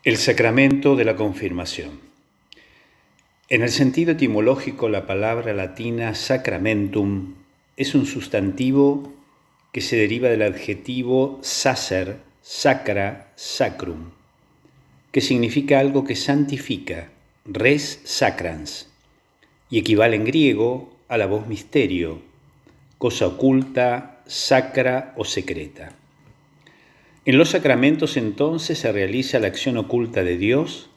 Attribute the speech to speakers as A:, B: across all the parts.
A: El sacramento de la confirmación. En el sentido etimológico, la palabra latina sacramentum es un sustantivo que se deriva del adjetivo sacer, sacra, sacrum, que significa algo que santifica, res sacrans, y equivale en griego a la voz misterio, cosa oculta, sacra o secreta. En los sacramentos entonces se realiza la acción oculta de Dios,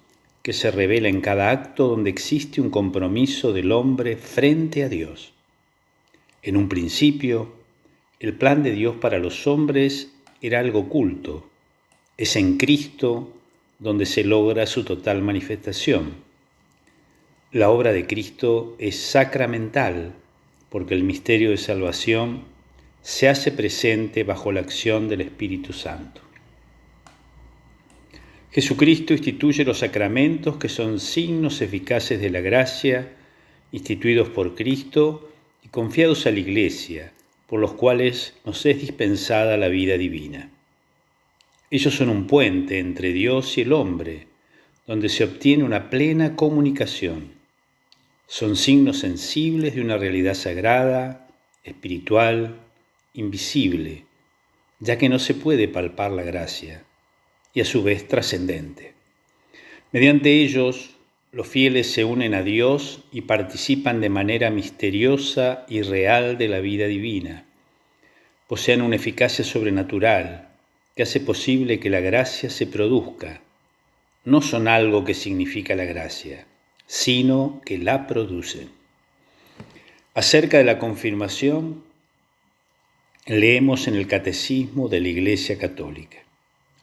A: que se revela en cada acto donde existe un compromiso del hombre frente a Dios. En un principio, el plan de Dios para los hombres era algo oculto. Es en Cristo donde se logra su total manifestación. La obra de Cristo es sacramental, porque el misterio de salvación se hace presente bajo la acción del Espíritu Santo. Jesucristo instituye los sacramentos, que son signos eficaces de la gracia, instituidos por Cristo y confiados a la Iglesia, por los cuales nos es dispensada la vida divina. Ellos son un puente entre Dios y el hombre, donde se obtiene una plena comunicación. Son signos sensibles de una realidad sagrada, espiritual, invisible, ya que no se puede palpar la gracia, y a su vez trascendente. Mediante ellos, los fieles se unen a Dios y participan de manera misteriosa y real de la vida divina. Poseen una eficacia sobrenatural que hace posible que la gracia se produzca. No son algo que significa la gracia, sino que la producen. Acerca de la confirmación, leemos en el Catecismo de la Iglesia Católica.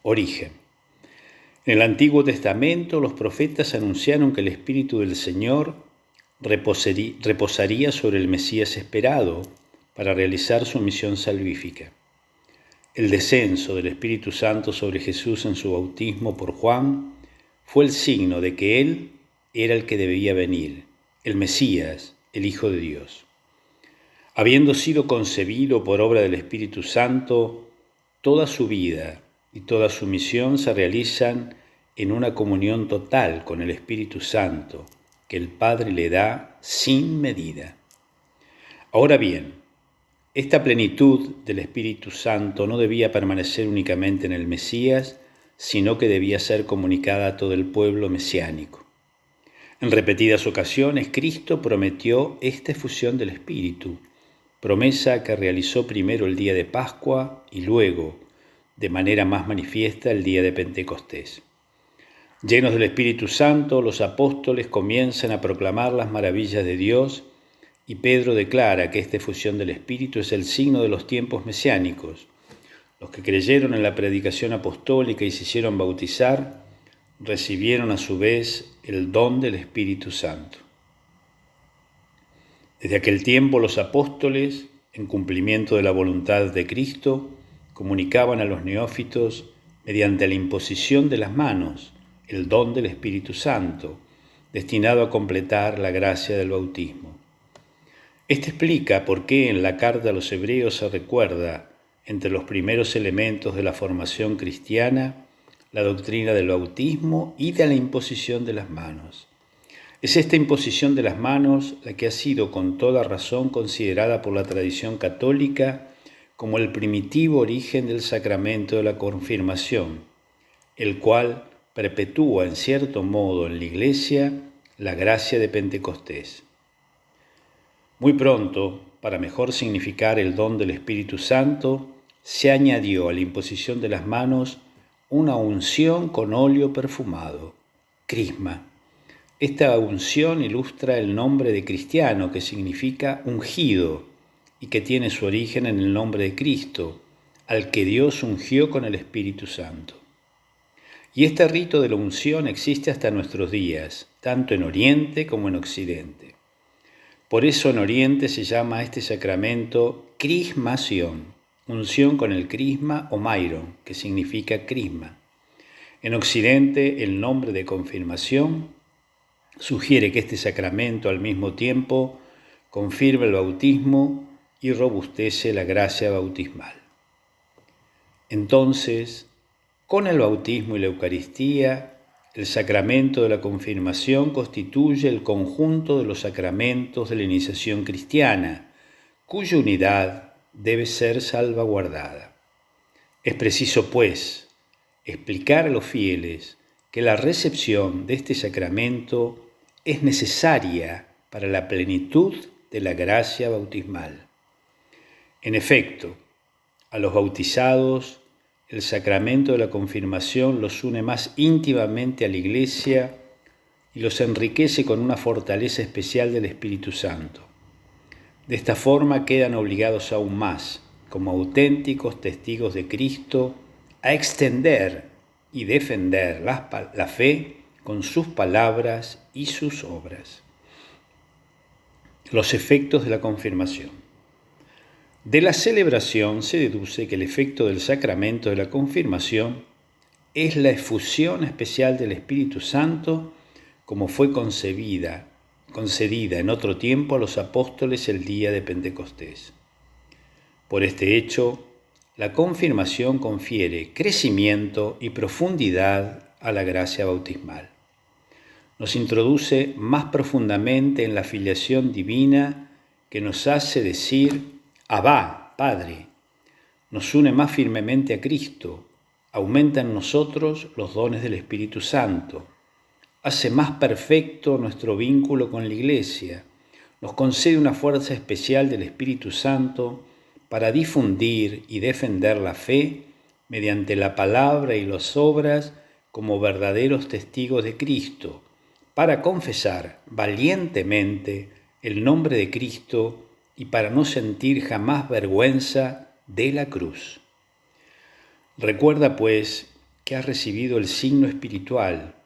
A: Origen. En el Antiguo Testamento, los profetas anunciaron que el Espíritu del Señor reposaría sobre el Mesías esperado para realizar su misión salvífica. El descenso del Espíritu Santo sobre Jesús en su bautismo por Juan fue el signo de que Él era el que debía venir, el Mesías, el Hijo de Dios. Habiendo sido concebido por obra del Espíritu Santo, toda su vida y toda su misión se realizan en una comunión total con el Espíritu Santo, que el Padre le da sin medida. Ahora bien, esta plenitud del Espíritu Santo no debía permanecer únicamente en el Mesías, sino que debía ser comunicada a todo el pueblo mesiánico. En repetidas ocasiones, Cristo prometió esta efusión del Espíritu, promesa que realizó primero el día de Pascua y luego, de manera más manifiesta, el día de Pentecostés. Llenos del Espíritu Santo, los apóstoles comienzan a proclamar las maravillas de Dios y Pedro declara que esta efusión del Espíritu es el signo de los tiempos mesiánicos. Los que creyeron en la predicación apostólica y se hicieron bautizar, recibieron a su vez el don del Espíritu Santo. Desde aquel tiempo los apóstoles, en cumplimiento de la voluntad de Cristo, comunicaban a los neófitos, mediante la imposición de las manos, el don del Espíritu Santo, destinado a completar la gracia del bautismo. Esto explica por qué en la carta a los Hebreos se recuerda, entre los primeros elementos de la formación cristiana, la doctrina del bautismo y de la imposición de las manos. Es esta imposición de las manos la que ha sido con toda razón considerada por la tradición católica como el primitivo origen del sacramento de la confirmación, el cual perpetúa en cierto modo en la Iglesia la gracia de Pentecostés. Muy pronto, para mejor significar el don del Espíritu Santo, se añadió a la imposición de las manos una unción con óleo perfumado, crisma. Esta unción ilustra el nombre de cristiano, que significa ungido, y que tiene su origen en el nombre de Cristo, al que Dios ungió con el Espíritu Santo. Y este rito de la unción existe hasta nuestros días, tanto en Oriente como en Occidente. Por eso en Oriente se llama a este sacramento crismación, unción con el crisma o mairon, que significa crisma. En Occidente el nombre de confirmación sugiere que este sacramento al mismo tiempo confirma el bautismo y robustece la gracia bautismal. Entonces, con el bautismo y la Eucaristía, El sacramento de la confirmación constituye el conjunto de los sacramentos de la iniciación cristiana, cuya unidad debe ser salvaguardada. Es preciso, pues, explicar a los fieles que la recepción de este sacramento es necesaria para la plenitud de la gracia bautismal. En efecto, a los bautizados, el sacramento de la confirmación los une más íntimamente a la Iglesia y los enriquece con una fortaleza especial del Espíritu Santo. De esta forma quedan obligados aún más, como auténticos testigos de Cristo, a extender y defender la fe con sus palabras y sus obras. Los efectos de la confirmación. De la celebración se deduce que el efecto del sacramento de la confirmación es la efusión especial del Espíritu Santo como fue concedida en otro tiempo a los apóstoles el día de Pentecostés. Por este hecho, la confirmación confiere crecimiento y profundidad a la gracia bautismal. Nos introduce más profundamente en la filiación divina que nos hace decir Abba, Padre, nos une más firmemente a Cristo, aumenta en nosotros los dones del Espíritu Santo, hace más perfecto nuestro vínculo con la Iglesia, nos concede una fuerza especial del Espíritu Santo para difundir y defender la fe mediante la palabra y las obras como verdaderos testigos de Cristo, para confesar valientemente el nombre de Cristo y para no sentir jamás vergüenza de la cruz. Recuerda, pues, que has recibido el signo espiritual,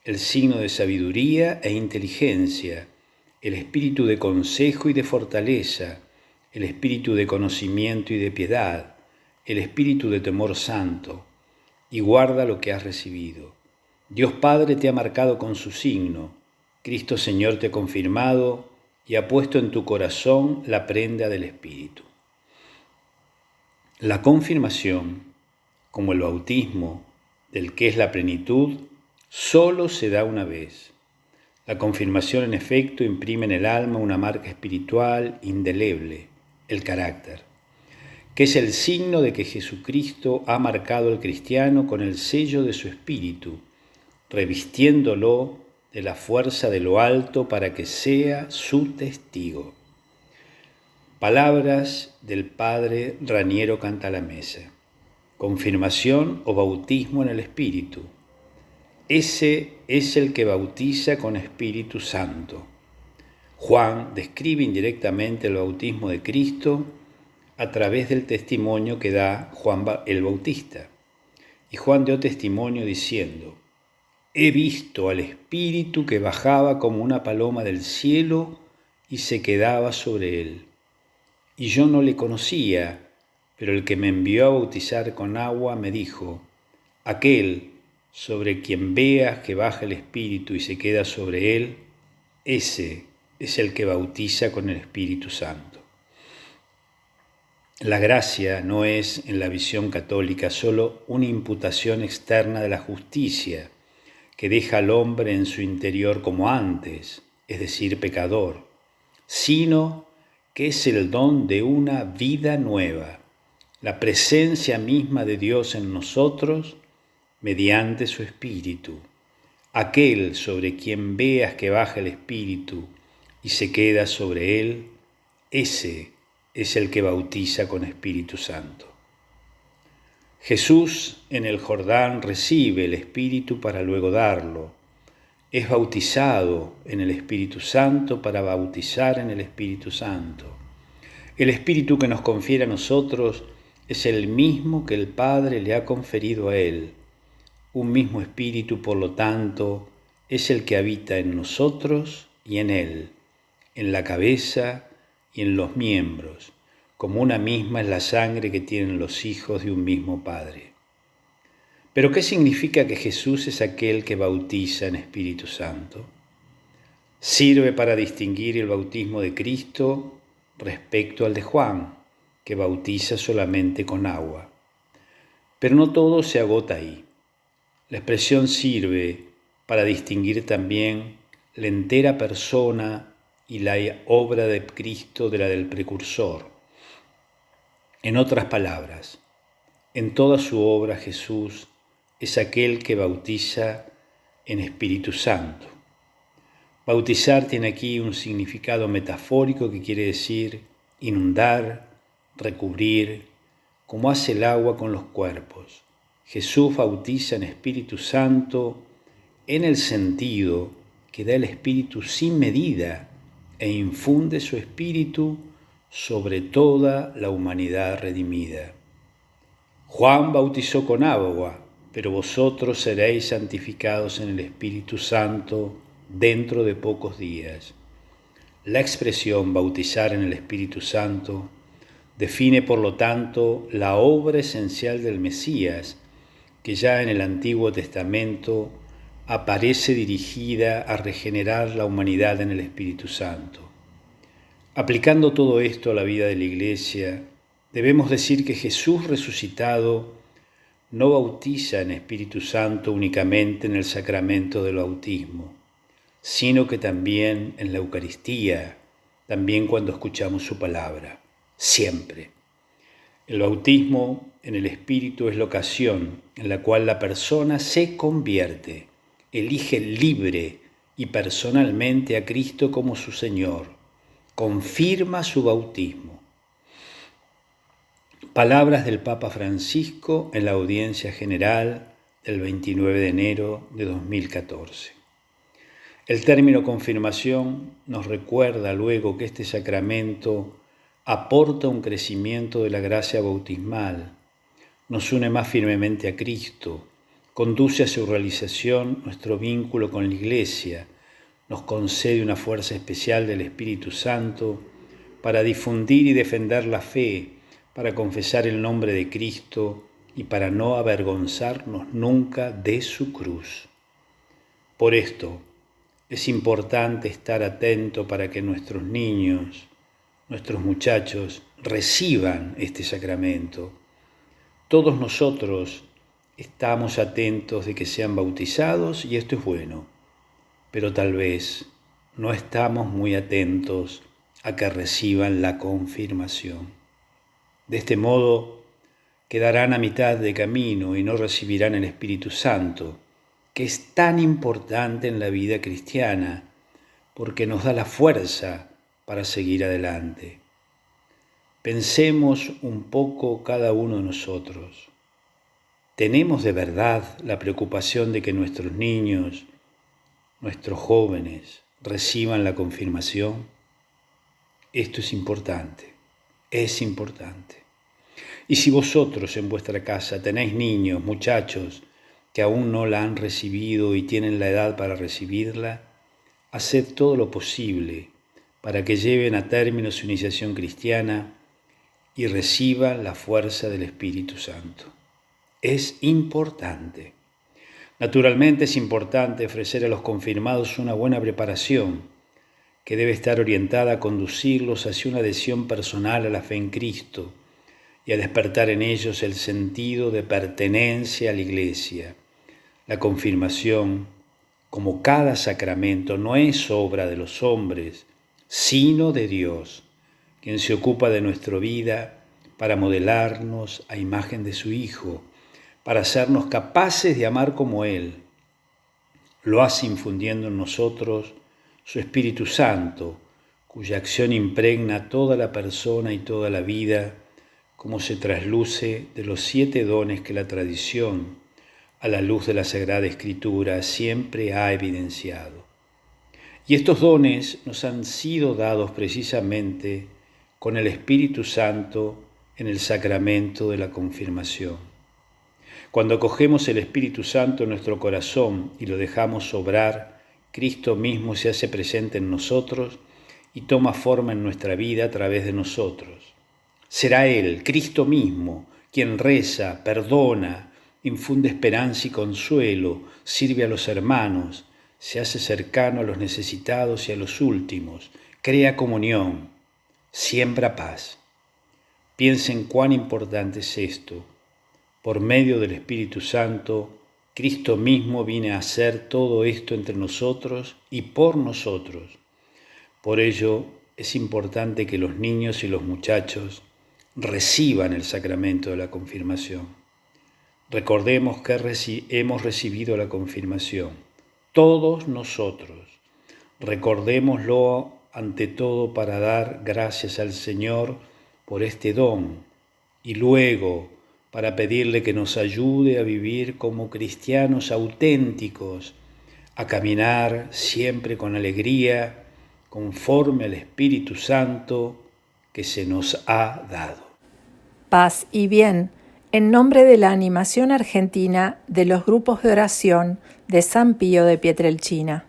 A: el signo de sabiduría e inteligencia, el espíritu de consejo y de fortaleza, el espíritu de conocimiento y de piedad, el espíritu de temor santo, y guarda lo que has recibido. Dios Padre te ha marcado con su signo, Cristo Señor te ha confirmado y ha puesto en tu corazón la prenda del Espíritu. La confirmación, como el bautismo, del que es la plenitud, solo se da una vez. La confirmación, en efecto, imprime en el alma una marca espiritual indeleble, el carácter, que es el signo de que Jesucristo ha marcado al cristiano con el sello de su Espíritu, revistiéndolo de la fuerza de lo alto para que sea su testigo. Palabras del padre Raniero Cantalamessa. Confirmación o bautismo en el Espíritu. Ese es el que bautiza con Espíritu Santo. Juan describe indirectamente el bautismo de Cristo a través del testimonio que da Juan el Bautista. Y Juan dio testimonio diciendo: He visto al Espíritu que bajaba como una paloma del cielo y se quedaba sobre él. Y yo no le conocía, pero el que me envió a bautizar con agua me dijo: Aquel sobre quien veas que baja el Espíritu y se queda sobre él, ese es el que bautiza con el Espíritu Santo. La gracia no es, en la visión católica, solo una imputación externa de la justicia, que deja al hombre en su interior como antes, es decir, pecador, sino que es el don de una vida nueva, la presencia misma de Dios en nosotros mediante su Espíritu. Aquel sobre quien veas que baja el Espíritu y se queda sobre él, ese es el que bautiza con Espíritu Santo. Jesús en el Jordán recibe el Espíritu para luego darlo. Es bautizado en el Espíritu Santo para bautizar en el Espíritu Santo. El Espíritu que nos confiere a nosotros es el mismo que el Padre le ha conferido a Él. Un mismo Espíritu, por lo tanto, es el que habita en nosotros y en Él, en la cabeza y en los miembros, como una misma es la sangre que tienen los hijos de un mismo Padre. ¿Pero qué significa que Jesús es aquel que bautiza en Espíritu Santo? Sirve para distinguir el bautismo de Cristo respecto al de Juan, que bautiza solamente con agua. Pero no todo se agota ahí. La expresión sirve para distinguir también la entera persona y la obra de Cristo de la del precursor. En otras palabras, en toda su obra Jesús es aquel que bautiza en Espíritu Santo. Bautizar tiene aquí un significado metafórico que quiere decir inundar, recubrir, como hace el agua con los cuerpos. Jesús bautiza en Espíritu Santo en el sentido que da el Espíritu sin medida e infunde su Espíritu sobre toda la humanidad redimida. Juan bautizó con agua, pero vosotros seréis santificados en el Espíritu Santo dentro de pocos días. La expresión bautizar en el Espíritu Santo define, por lo tanto, la obra esencial del Mesías, que ya en el Antiguo Testamento aparece dirigida a regenerar la humanidad en el Espíritu Santo. Aplicando todo esto a la vida de la Iglesia, debemos decir que Jesús resucitado no bautiza en Espíritu Santo únicamente en el sacramento del bautismo, sino que también en la Eucaristía, también cuando escuchamos su palabra, siempre. El bautismo en el Espíritu es la ocasión en la cual la persona se convierte, elige libre y personalmente a Cristo como su Señor, confirma su bautismo. Palabras del Papa Francisco en la audiencia general del 29 de enero de 2014. El término confirmación nos recuerda luego que este sacramento aporta un crecimiento de la gracia bautismal, nos une más firmemente a Cristo, conduce a su realización nuestro vínculo con la Iglesia, nos concede una fuerza especial del Espíritu Santo para difundir y defender la fe, para confesar el nombre de Cristo y para no avergonzarnos nunca de su cruz. Por esto, es importante estar atento para que nuestros niños, nuestros muchachos, reciban este sacramento. Todos nosotros estamos atentos de que sean bautizados y esto es bueno, pero tal vez no estamos muy atentos a que reciban la confirmación. De este modo, quedarán a mitad de camino y no recibirán el Espíritu Santo, que es tan importante en la vida cristiana, porque nos da la fuerza para seguir adelante. Pensemos un poco cada uno de nosotros. ¿Tenemos de verdad la preocupación de que nuestros niños, nuestros jóvenes, reciban la confirmación? Esto es importante, es importante. Y si vosotros en vuestra casa tenéis niños, muchachos, que aún no la han recibido y tienen la edad para recibirla, haced todo lo posible para que lleven a término su iniciación cristiana y reciban la fuerza del Espíritu Santo. Es importante. Naturalmente es importante ofrecer a los confirmados una buena preparación que debe estar orientada a conducirlos hacia una adhesión personal a la fe en Cristo y a despertar en ellos el sentido de pertenencia a la Iglesia. La confirmación, como cada sacramento, no es obra de los hombres, sino de Dios, quien se ocupa de nuestra vida para modelarnos a imagen de su Hijo, para hacernos capaces de amar como Él. Lo hace infundiendo en nosotros su Espíritu Santo, cuya acción impregna toda la persona y toda la vida, como se trasluce de los 7 dones que la tradición, a la luz de la Sagrada Escritura, siempre ha evidenciado. Y estos dones nos han sido dados precisamente con el Espíritu Santo en el sacramento de la confirmación. Cuando acogemos el Espíritu Santo en nuestro corazón y lo dejamos obrar, Cristo mismo se hace presente en nosotros y toma forma en nuestra vida a través de nosotros. Será Él, Cristo mismo, quien reza, perdona, infunde esperanza y consuelo, sirve a los hermanos, se hace cercano a los necesitados y a los últimos, crea comunión, siembra paz. Piensen cuán importante es esto. Por medio del Espíritu Santo, Cristo mismo viene a hacer todo esto entre nosotros y por nosotros. Por ello es importante que los niños y los muchachos reciban el sacramento de la confirmación. Recordemos que hemos recibido la confirmación, todos nosotros. Recordémoslo ante todo para dar gracias al Señor por este don y luego para pedirle que nos ayude a vivir como cristianos auténticos, a caminar siempre con alegría, conforme al Espíritu Santo que se nos ha dado.
B: Paz y bien, en nombre de la animación argentina de los grupos de oración de San Pío de Pietrelcina.